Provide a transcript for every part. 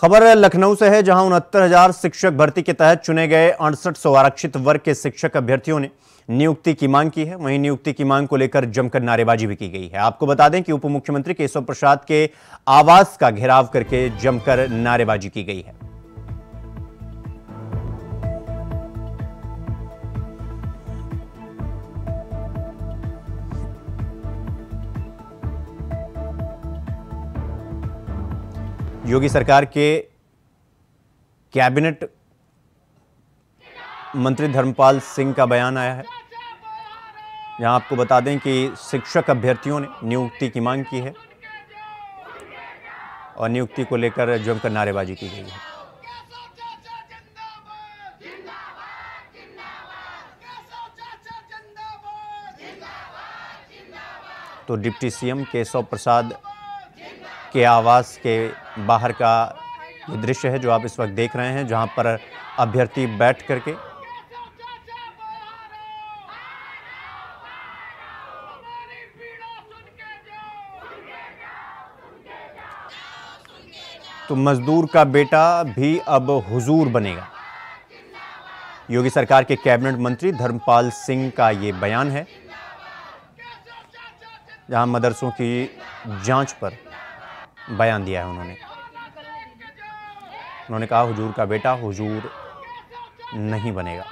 खबर लखनऊ से है, जहां 69,000 शिक्षक भर्ती के तहत चुने गए 6800 आरक्षित वर्ग के शिक्षक अभ्यर्थियों ने नियुक्ति की मांग की है। वहीं नियुक्ति की मांग को लेकर जमकर नारेबाजी भी की गई है। आपको बता दें कि उप मुख्यमंत्री केशव प्रसाद के आवास का घेराव करके जमकर नारेबाजी की गई है। योगी सरकार के कैबिनेट मंत्री धर्मपाल सिंह का बयान आया है, यहां आपको बता दें कि शिक्षक अभ्यर्थियों ने नियुक्ति की मांग की है और नियुक्ति को लेकर जमकर नारेबाजी की गई है। तो डिप्टी सीएम केशव प्रसाद के आवास के बाहर का ये दृश्य है जो आप इस वक्त देख रहे हैं, जहां पर अभ्यर्थी बैठ करके तो मजदूर का बेटा भी अब हुजूर बनेगा। योगी सरकार के कैबिनेट मंत्री धर्मपाल सिंह का ये बयान है, जहां मदरसों की जांच पर बयान दिया है। उन्होंने कहा हुजूर का बेटा हुजूर नहीं बनेगा,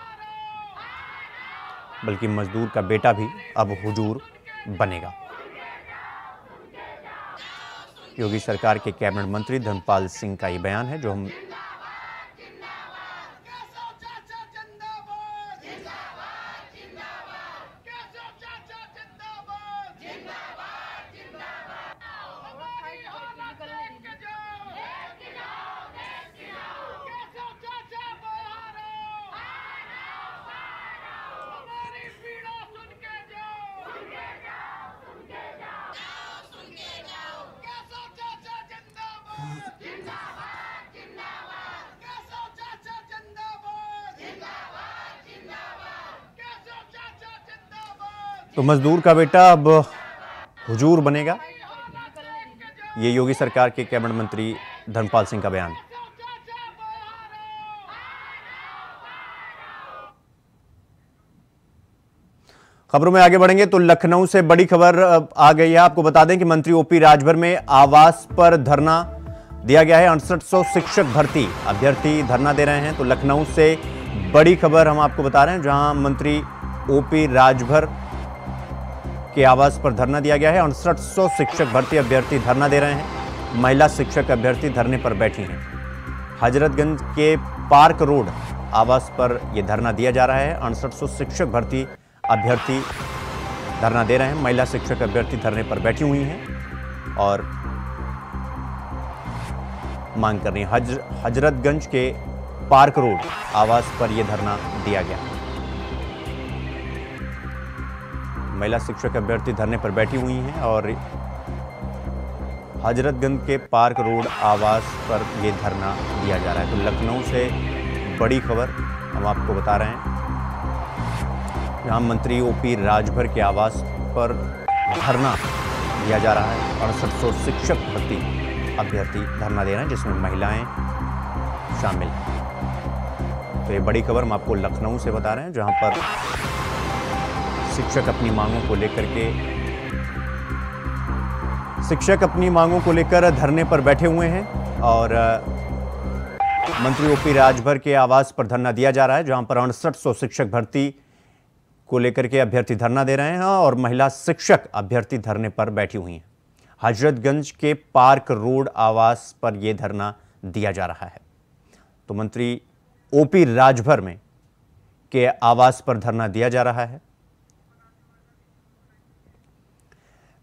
बल्कि मजदूर का बेटा भी अब हुजूर बनेगा। योगी सरकार के कैबिनेट मंत्री धर्मपाल सिंह का ये बयान है जो हम तो मजदूर का बेटा अब हुजूर बनेगा। ये योगी सरकार के कैबिनेट मंत्री धर्मपाल सिंह का बयान। खबरों में आगे बढ़ेंगे तो लखनऊ से बड़ी खबर आ गई है। आपको बता दें कि मंत्री ओपी राजभर में आवास पर धरना दिया गया है। 6800 शिक्षक भर्ती अभ्यर्थी धरना दे रहे हैं। तो लखनऊ से बड़ी खबर हम आपको बता रहे हैं, जहां मंत्री ओपी राजभर के आवास पर धरना दिया गया है। 6800 शिक्षक भर्ती अभ्यर्थी धरना दे रहे हैं। महिला शिक्षक अभ्यर्थी धरने पर बैठी हैं। हजरतगंज के पार्क रोड आवास पर यह धरना दिया जा रहा है। 6800 शिक्षक भर्ती अभ्यर्थी धरना दे रहे हैं। महिला शिक्षक अभ्यर्थी धरने पर बैठी हुई हैं और मांग कर रही हैं। हजरतगंज के पार्क रोड आवास पर यह धरना दिया गया। महिला शिक्षक अभ्यर्थी धरने पर बैठी हुई हैं और हजरतगंज के पार्क रोड आवास पर यह धरना दिया जा रहा है। तो लखनऊ से बड़ी खबर हम आपको बता रहे हैं, जहां मंत्री ओपी राजभर के आवास पर धरना दिया जा रहा है। 6800 शिक्षक भर्ती अभ्यर्थी धरना दे रहे हैं, जिसमें महिलाएं शामिल हैं। तो ये बड़ी खबर हम आपको लखनऊ से बता रहे हैं, जहां पर शिक्षक अपनी मांगों को लेकर धरने पर बैठे हुए हैं और मंत्री ओपी राजभर के आवास पर धरना दिया जा रहा है, जहां पर 6800 शिक्षक भर्ती को लेकर के अभ्यर्थी धरना दे रहे हैं और महिला शिक्षक अभ्यर्थी धरने पर बैठी हुई हैं। हजरतगंज के पार्क रोड आवास पर यह धरना दिया जा रहा है। तो मंत्री ओपी राजभर में के आवास पर धरना दिया जा रहा है।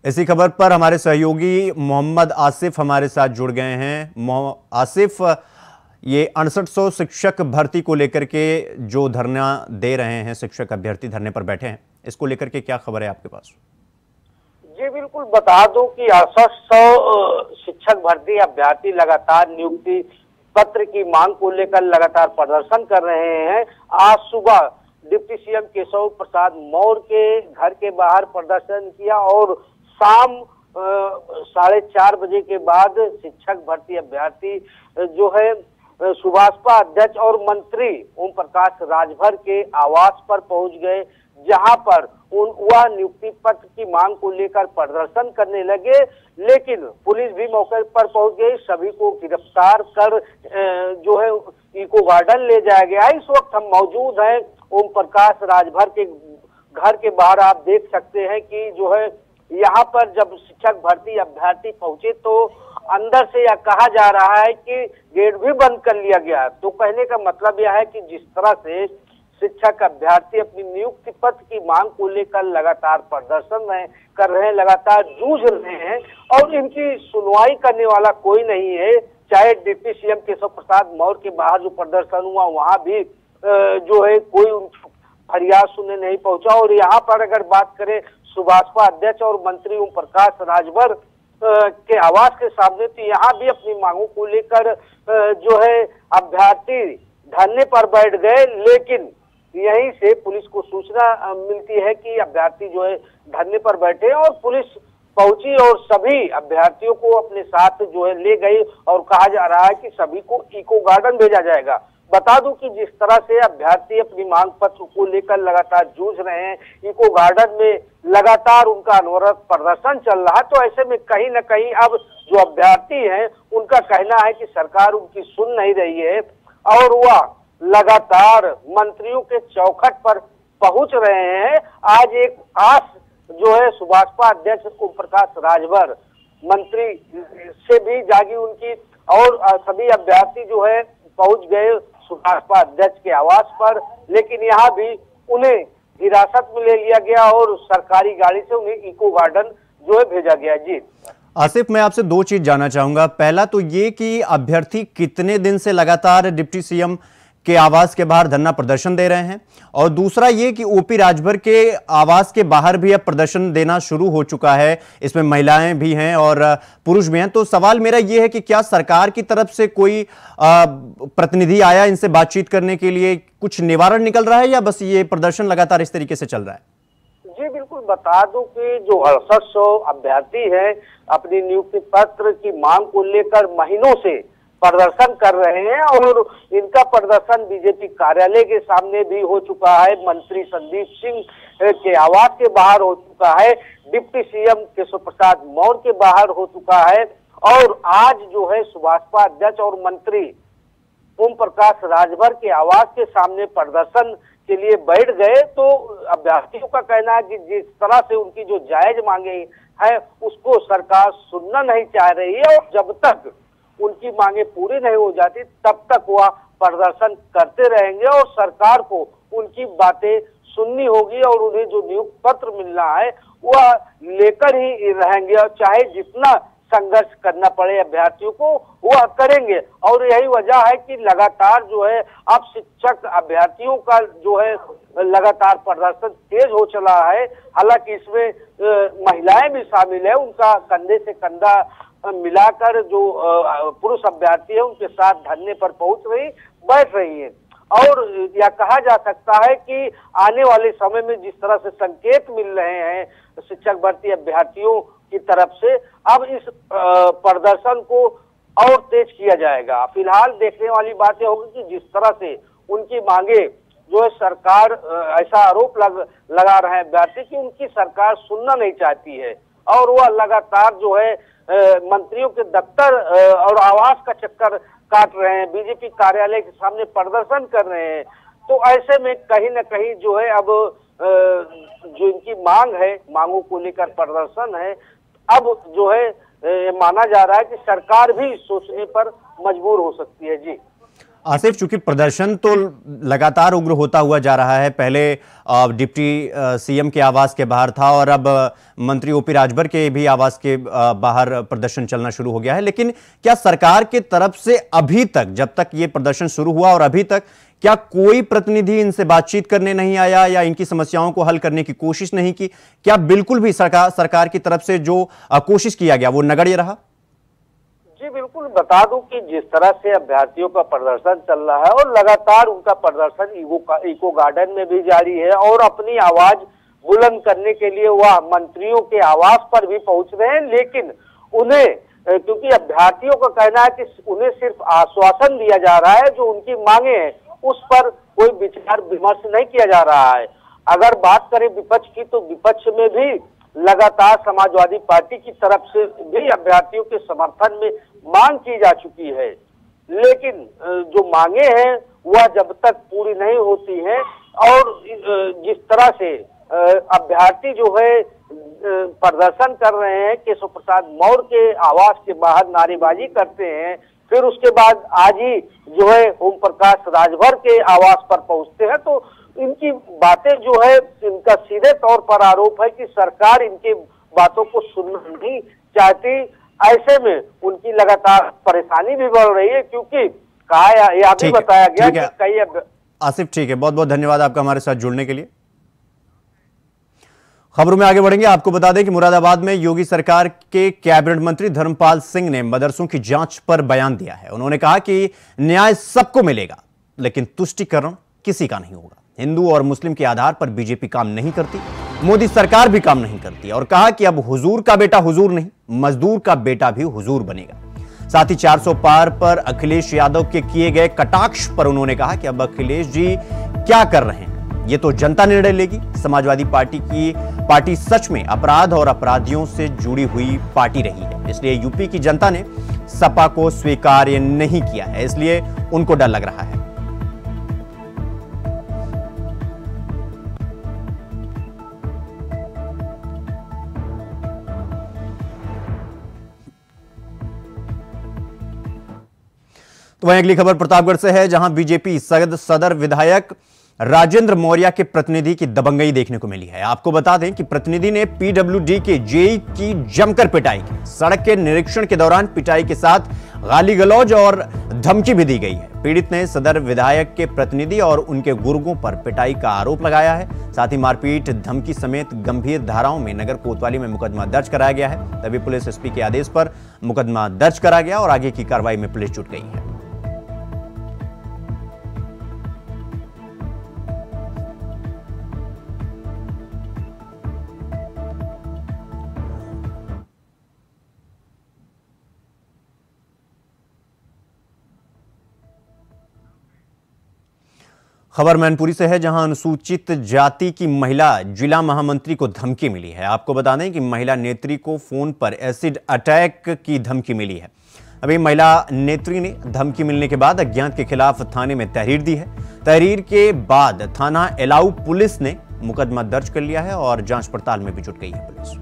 इसी खबर पर हमारे सहयोगी मोहम्मद आसिफ हमारे साथ जुड़ गए हैं। आसिफ, ये 6800 शिक्षक भर्ती को लेकर के जो धरना दे रहे हैं, शिक्षक अभ्यर्थी धरने पर बैठे हैं, इसको लेकर के क्या खबर है आपके पास? जी बिल्कुल, बता दूं कि 6800 शिक्षक भर्ती अभ्यर्थी लगातार नियुक्ति पत्र की मांग को लेकर लगातार प्रदर्शन कर रहे हैं। आज सुबह डिप्टी सीएम केशव प्रसाद मौर्य के घर के बाहर प्रदर्शन किया और शाम 4:30 बजे के बाद शिक्षक भर्ती अभ्यर्थी जो है सुभाषपा अध्यक्ष और मंत्री ओम प्रकाश राजभर के आवास पर पहुंच गए, जहां पर वह नियुक्ति पत्र की मांग को लेकर प्रदर्शन करने लगे। लेकिन पुलिस भी मौके पर पहुंच गई, सभी को गिरफ्तार कर जो है इको गार्डन ले जाया गया। इस वक्त हम मौजूद हैं ओम प्रकाश राजभर के घर के बाहर। आप देख सकते हैं कि जो है यहाँ पर जब शिक्षक भर्ती अभ्यर्थी पहुंचे तो अंदर से यह कहा जा रहा है कि गेट भी बंद कर लिया गया। तो कहने का मतलब यह है कि जिस तरह से शिक्षक अभ्यर्थी अपनी नियुक्ति पत्र की मांग को लेकर लगातार प्रदर्शन कर रहे हैं, लगातार जूझ रहे हैं और इनकी सुनवाई करने वाला कोई नहीं है। चाहे डिप्टी सीएम केशव प्रसाद मौर्य के बाहर जो प्रदर्शन हुआ वहां भी जो है कोई फरियाद सुनने नहीं पहुंचा। और यहाँ पर अगर बात करें सुभाषपा अध्यक्ष और मंत्री ओम प्रकाश राजभर के आवास के सामने, तो यहाँ भी अपनी मांगों को लेकर जो है अभ्यर्थी धरने पर बैठ गए। लेकिन यहीं से पुलिस को सूचना मिलती है कि अभ्यर्थी जो है धरने पर बैठे और पुलिस पहुंची और सभी अभ्यर्थियों को अपने साथ जो है ले गई और कहा जा रहा है कि सभी को इको गार्डन भेजा जाएगा। बता दूं कि जिस तरह से अभ्यर्थी अपनी मांग पत्र को लेकर लगातार जूझ रहे हैं, इको गार्डन में लगातार उनका अनवरत प्रदर्शन चल रहा है, तो ऐसे में कहीं न कहीं अब जो अभ्यर्थी हैं उनका कहना है कि सरकार उनकी सुन नहीं रही है और वह लगातार मंत्रियों के चौखट पर पहुंच रहे हैं। आज एक आस जो है सुभाषपा अध्यक्ष ओम प्रकाश राजभर मंत्री से भी जागी उनकी और सभी अभ्यर्थी जो है पहुंच गए सुभाषपा अध्यक्ष के आवास पर। लेकिन यहाँ भी उन्हें हिरासत में ले लिया गया और सरकारी गाड़ी से उन्हें इको गार्डन जो है भेजा गया। जी आसिफ, मैं आपसे दो चीज जानना चाहूंगा। पहला तो ये कि अभ्यर्थी कितने दिन से लगातार डिप्टी सीएम के आवास के बाहर धरना प्रदर्शन दे रहे हैं, और दूसरा ये कि ओपी राजभर के आवास के बाहर भी अब प्रदर्शन देना शुरू हो चुका है, इसमें महिलाएं भी हैं और पुरुष भी हैं। तो सवाल मेरा ये है कि क्या सरकार की तरफ से कोई प्रतिनिधि आया इनसे बातचीत करने के लिए, कुछ निवारण निकल रहा है या बस ये प्रदर्शन लगातार इस तरीके से चल रहा है? जी बिल्कुल, बता दूं कि जो 6800 अभ्यर्थी हैं अपनी नियुक्ति पत्र की मांग को लेकर महीनों से प्रदर्शन कर रहे हैं और इनका प्रदर्शन बीजेपी कार्यालय के सामने भी हो चुका है, मंत्री संदीप सिंह के आवास के बाहर हो चुका है, डिप्टी सीएम केशव प्रसाद मौर्य के बाहर हो चुका है और आज जो है सुभाषपा अध्यक्ष और मंत्री ओम प्रकाश राजभर के आवास के सामने प्रदर्शन के लिए बैठ गए। तो अभ्यर्थियों का कहना है कि जिस तरह से उनकी जो जायज मांगे है उसको सरकार सुनना नहीं चाह रही है और जब तक उनकी मांगे पूरी नहीं हो जाती तब तक वह प्रदर्शन करते रहेंगे और सरकार को उनकी बातें सुननी होगी और उन्हें जो नियुक्ति पत्र मिलना है वह लेकर ही रहेंगे और चाहे जितना संघर्ष करना पड़े अभ्यर्थियों को वह करेंगे। और यही वजह है कि लगातार जो है अब शिक्षक अभ्यर्थियों का जो है लगातार प्रदर्शन तेज हो चला है। हालांकि इसमें महिलाएं भी शामिल है, उनका कंधे से कंधा मिलाकर जो पुरुष अभ्यर्थी है उनके साथ धरने पर बैठ रही है। और यह कहा जा सकता है कि आने वाले समय में जिस तरह से संकेत मिल रहे हैं शिक्षक भर्ती अभ्यर्थियों की तरफ से, अब इस प्रदर्शन को और तेज किया जाएगा। फिलहाल देखने वाली बातें होगी कि जिस तरह से उनकी मांगे जो है सरकार ऐसा आरोप लगा रहे हैं अभ्यर्थी कि उनकी सरकार सुनना नहीं चाहती है और वह लगातार जो है मंत्रियों के दफ्तर और आवास का चक्कर काट रहे हैं, बीजेपी कार्यालय के सामने प्रदर्शन कर रहे हैं। तो ऐसे में कहीं न कहीं जो है अब जो इनकी मांग है, मांगों को लेकर प्रदर्शन है, अब जो है माना जा रहा है कि सरकार भी सोचने पर मजबूर हो सकती है। जी आसिफ, चूंकि प्रदर्शन तो लगातार उग्र होता हुआ जा रहा है, पहले डिप्टी सीएम के आवास के बाहर था और अब मंत्री ओपी राजभर के भी आवास के बाहर प्रदर्शन चलना शुरू हो गया है, लेकिन क्या सरकार के तरफ से अभी तक, जब तक ये प्रदर्शन शुरू हुआ और अभी तक, क्या कोई प्रतिनिधि इनसे बातचीत करने नहीं आया या इनकी समस्याओं को हल करने की कोशिश नहीं की? क्या बिल्कुल भी सरकार की तरफ से जो कोशिश किया गया वो नगण्य रहा? जी बिल्कुल, बता दूं कि जिस तरह से अभ्यर्थियों का प्रदर्शन चल रहा है और लगातार उनका प्रदर्शन इको गार्डन में भी जारी है और अपनी आवाज बुलंद करने के लिए वह मंत्रियों के आवास पर भी पहुंच रहे हैं, लेकिन उन्हें क्योंकि अभ्यर्थियों का कहना है कि उन्हें सिर्फ आश्वासन दिया जा रहा है, जो उनकी मांगे हैं उस पर कोई विचार विमर्श नहीं किया जा रहा है। अगर बात करें विपक्ष की, तो विपक्ष में भी लगातार समाजवादी पार्टी की तरफ से भी अभ्यर्थियों के समर्थन में मांग की जा चुकी है, लेकिन जो मांगे हैं वह जब तक पूरी नहीं होती हैं और जिस तरह से अभ्यर्थी जो है प्रदर्शन कर रहे हैं, केशव प्रसाद मौर्य के आवास के बाहर नारेबाजी करते हैं, फिर उसके बाद आज ही जो है ओम प्रकाश राजभर के आवास पर पहुंचते हैं, तो इनकी बातें जो है, इनका सीधे तौर पर आरोप है कि सरकार इनकी बातों को सुनना नहीं चाहती। ऐसे में उनकी लगातार परेशानी भी बढ़ रही है, क्योंकि कहा यह भी बताया गया कि कई आसिफ, ठीक है, बहुत बहुत धन्यवाद आपका हमारे साथ जुड़ने के लिए। खबरों में आगे बढ़ेंगे। आपको बता दें कि मुरादाबाद में योगी सरकार के कैबिनेट मंत्री धर्मपाल सिंह ने मदरसों की जांच पर बयान दिया है। उन्होंने कहा कि न्याय सबको मिलेगा, लेकिन तुष्टीकरण किसी का नहीं होगा। हिंदू और मुस्लिम के आधार पर बीजेपी काम नहीं करती, मोदी सरकार भी काम नहीं करती, और कहा कि अब हुजूर का बेटा हुजूर नहीं, मजदूर का बेटा भी हुजूर बनेगा। साथ ही 400 पार पर अखिलेश यादव के किए गए कटाक्ष पर उन्होंने कहा कि अब अखिलेश जी क्या कर रहे हैं ये तो जनता निर्णय लेगी। समाजवादी पार्टी सच में अपराध और अपराधियों से जुड़ी हुई पार्टी रही है, इसलिए यूपी की जनता ने सपा को स्वीकार्य नहीं किया है, इसलिए उनको डर लग रहा है। तो वहीं अगली खबर प्रतापगढ़ से है, जहां बीजेपी सदर विधायक राजेंद्र मौर्य के प्रतिनिधि की दबंगई देखने को मिली है। आपको बता दें कि प्रतिनिधि ने पीडब्ल्यूडी के जेई की जमकर पिटाई की। सड़क के निरीक्षण के दौरान पिटाई के साथ गाली गलौज और धमकी भी दी गई है। पीड़ित ने सदर विधायक के प्रतिनिधि और उनके गुर्गों पर पिटाई का आरोप लगाया है। साथ ही मारपीट, धमकी समेत गंभीर धाराओं में नगर कोतवाली में मुकदमा दर्ज कराया गया है। तभी पुलिस एसपी के आदेश पर मुकदमा दर्ज करा गया और आगे की कार्रवाई में पुलिस जुट गई है। खबर मैनपुरी से है, जहां अनुसूचित जाति की महिला जिला महामंत्री को धमकी मिली है। आपको बता दें कि महिला नेत्री को फोन पर एसिड अटैक की धमकी मिली है। अभी महिला नेत्री ने धमकी मिलने के बाद अज्ञात के खिलाफ थाने में तहरीर दी है। तहरीर के बाद थाना एलाऊ पुलिस ने मुकदमा दर्ज कर लिया है और जांच पड़ताल में भी जुट गई है पुलिस।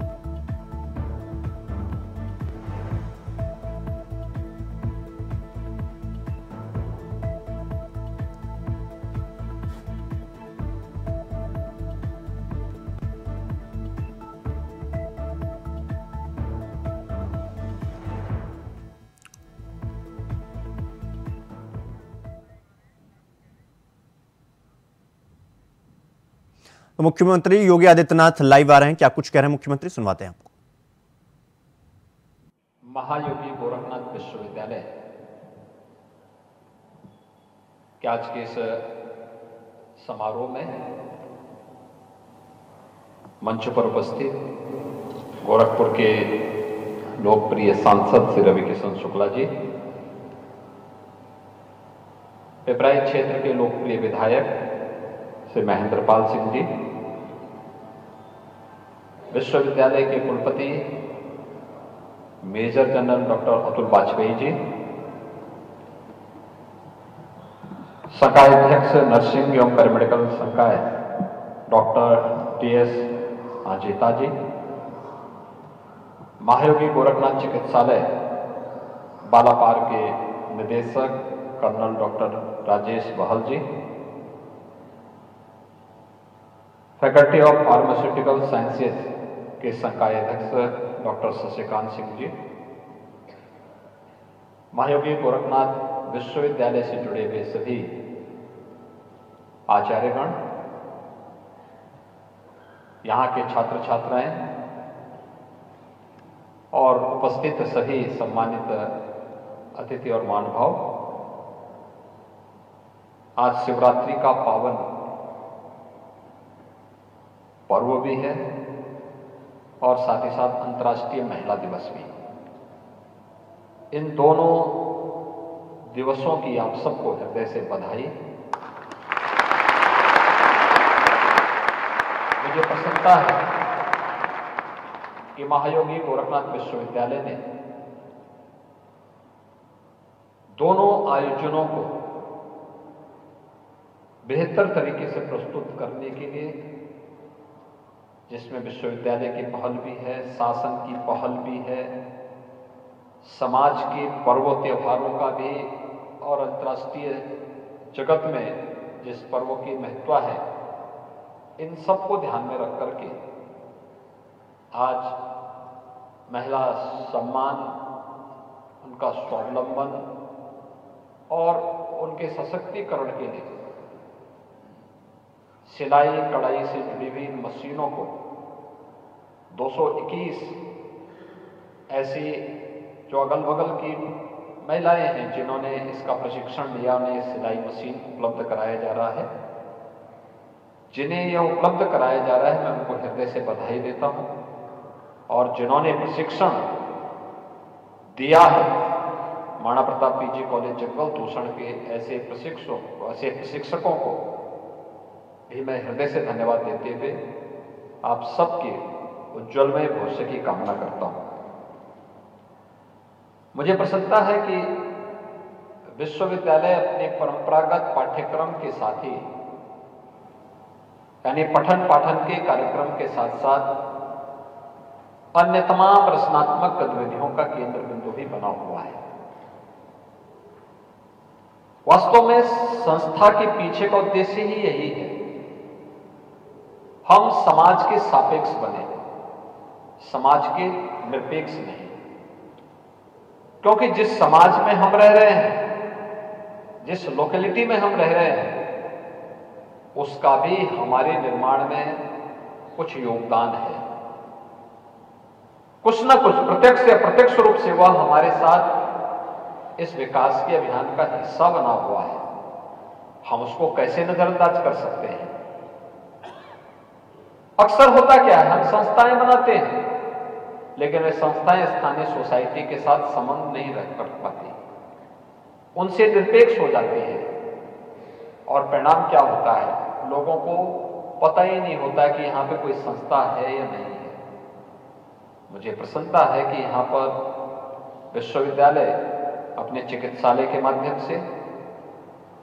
तो मुख्यमंत्री योगी आदित्यनाथ लाइव आ रहे हैं, क्या कुछ कह रहे हैं मुख्यमंत्री, सुनवाते हैं आपको। महायोगी गोरखनाथ विश्वविद्यालय के आज के इस समारोह में मंच पर उपस्थित गोरखपुर के लोकप्रिय सांसद श्री रविकिशन शुक्ला जी, पिपराइच क्षेत्र के लोकप्रिय विधायक श्री महेंद्रपाल सिंह जी, विश्वविद्यालय के कुलपति major general doctor Atul Vajpayee ji, संकाय अध्यक्ष नर्सिंग एवं पैरामेडिकल संकाय डॉक्टर टीएस आजेता जी, महायोगी गोरखनाथ चिकित्सालय बालापार के निदेशक colonel doctor Rajesh Bahl ji, faculty of pharmaceutical sciences के संकाय अध्यक्ष डॉक्टर शशिकांत सिंह जी, महायोगी गोरखनाथ विश्वविद्यालय से जुड़े हुए सभी आचार्यगण, यहाँ के छात्र छात्राएं और उपस्थित सभी सम्मानित अतिथि और महानुभाव, आज शिवरात्रि का पावन पर्व भी है और साथ ही साथ अंतर्राष्ट्रीय महिला दिवस भी। इन दोनों दिवसों की आप सबको हृदय से बधाई। मुझे प्रसन्नता है कि महायोगी गोरखनाथ विश्वविद्यालय ने दोनों आयोजनों को बेहतर तरीके से प्रस्तुत करने के लिए, जिसमें विश्वविद्यालय की पहल भी है, शासन की पहल भी है, समाज के पर्व त्योहारों का भी और अंतर्राष्ट्रीय जगत में जिस पर्वों की महत्व है, इन सबको ध्यान में रख करके आज महिला सम्मान, उनका स्वावलंबन और उनके सशक्तिकरण के लिए सिलाई कढ़ाई से जुड़ी हुई मशीनों को 221 ऐसी जो अगल बगल की महिलाएं हैं जिन्होंने इसका प्रशिक्षण लिया, उन्हें सिलाई मशीन उपलब्ध कराया जा रहा है। जिन्हें यह उपलब्ध कराया जा रहा है, मैं उनको हृदय से बधाई देता हूं। और जिन्होंने प्रशिक्षण दिया है, महाराणा प्रताप पीजी कॉलेज जंगल दूषण के ऐसे प्रशिक्षकों को भी मैं हृदय से धन्यवाद देते हुए आप सबके उज्ज्वलमय भविष्य की कामना करता हूं। मुझे प्रसन्नता है कि विश्वविद्यालय अपने परंपरागत पाठ्यक्रम के साथ ही, यानी पठन पाठन के कार्यक्रम के साथ साथ अन्य तमाम रचनात्मक गतिविधियों का केंद्र बिंदु भी बना हुआ है। वास्तव में संस्था के पीछे का उद्देश्य ही यही है, हम समाज के सापेक्ष बने, समाज के निरपेक्ष नहीं। क्योंकि जिस समाज में हम रह रहे हैं, जिस लोकेलिटी में हम रह रहे हैं, उसका भी हमारे निर्माण में कुछ योगदान है। कुछ न कुछ प्रत्यक्ष या अप्रत्यक्ष रूप से वह हमारे साथ इस विकास के अभियान का हिस्सा बना हुआ है। हम उसको कैसे नजरअंदाज कर सकते हैं? अक्सर होता क्या है, हम संस्थाएं बनाते हैं, लेकिन वे संस्थाएं स्थानीय सोसाइटी के साथ संबंध नहीं रख पाती, उनसे निरपेक्ष हो जाती है। और परिणाम क्या होता है? लोगों को पता ही नहीं होता कि यहां पे कोई संस्था है या नहीं है। मुझे प्रसन्नता है कि यहां पर विश्वविद्यालय अपने चिकित्सालय के माध्यम से,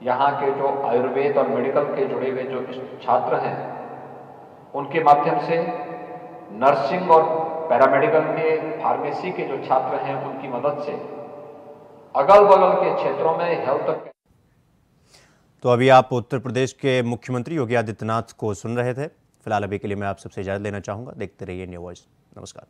यहाँ के जो आयुर्वेद और मेडिकल के जुड़े हुए जो छात्र हैं, उनके माध्यम से नर्सिंग और पैरामेडिकल के, फार्मेसी के जो छात्र हैं, उनकी मदद से अगल बगल के क्षेत्रों में हेल्थ। तो अभी आप उत्तर प्रदेश के मुख्यमंत्री योगी आदित्यनाथ को सुन रहे थे। फिलहाल अभी के लिए मैं आप सबसे इजाजत लेना चाहूंगा। देखते रहिए इंडिया वॉइस। नमस्कार।